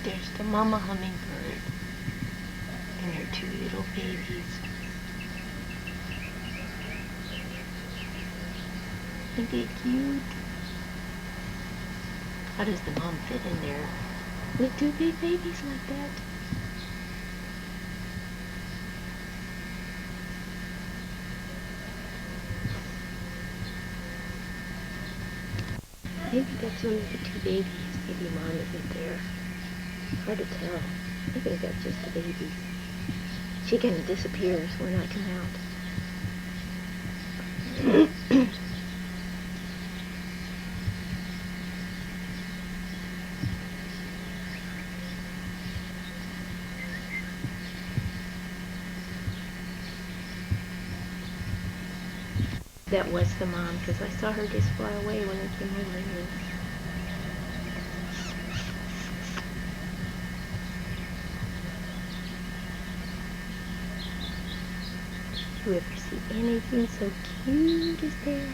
There's the mama hummingbird and her two little babies. Isn't it cute? How does the mom fit in there with two big babies like that? Maybe that's one of the two babies. Maybe mom isn't there. Hard to tell. I think that's just the baby. She kind of disappears when I come out. That was the mom, because I saw her just fly away when I came over here. You ever see anything so cute as that?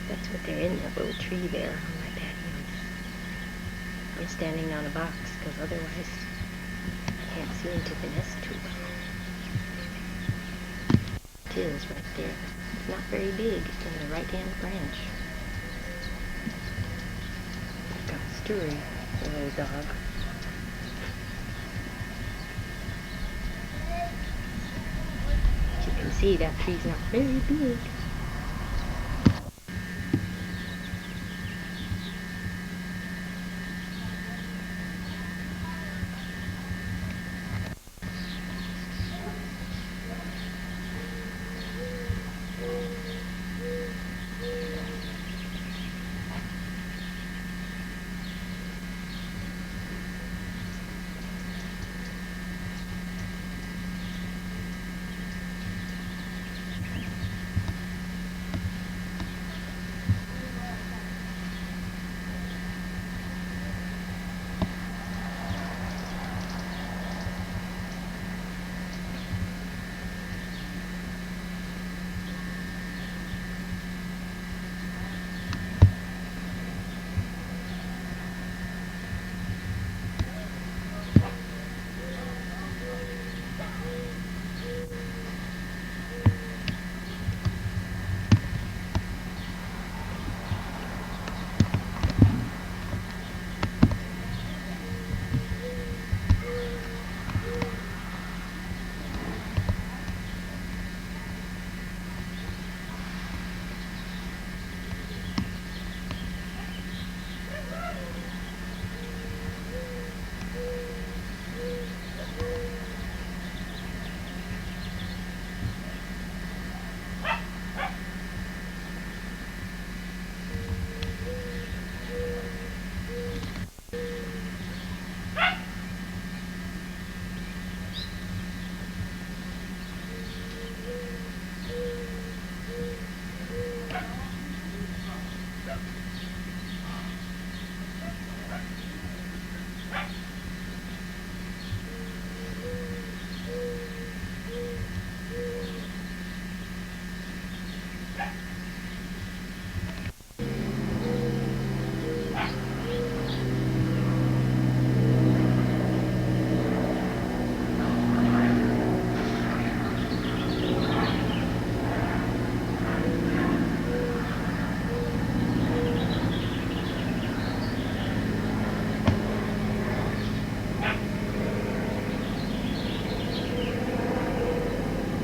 That's what they're in, that little tree there on my patio. I'm standing on a box because otherwise I can't see into the nest too well. It is right there. It's not very big. It's in the right-hand branch. Here comes Stewie, the little dog. As you can see, that tree's not very big.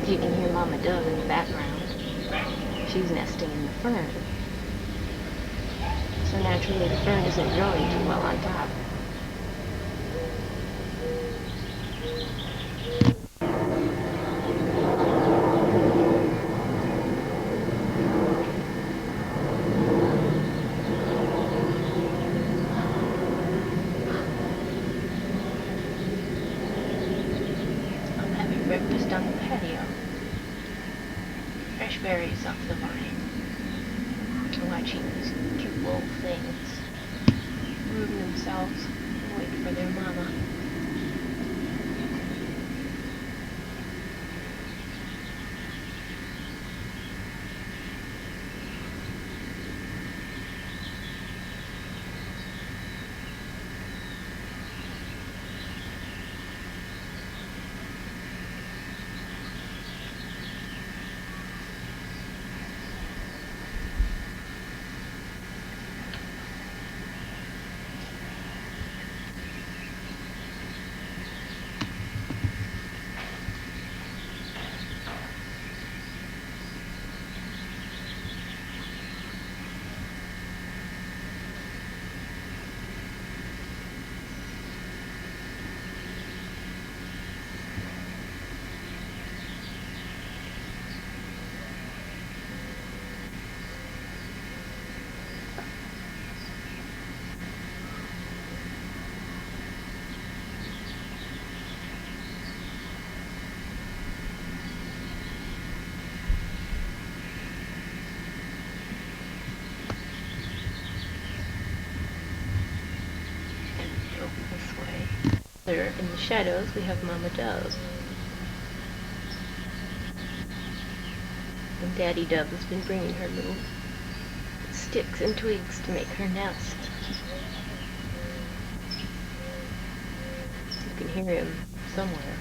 You can hear Mama Dove in the background. She's nesting in the fern. So naturally the fern isn't growing too well on top. I'm having breakfast on the patio. Fresh berries off the vine. Watching these cute little things groom themselves and wait for their mama. there in the shadows we have Mama Dove. And Daddy Dove has been bringing her little sticks and twigs to make her nest. You can hear him somewhere.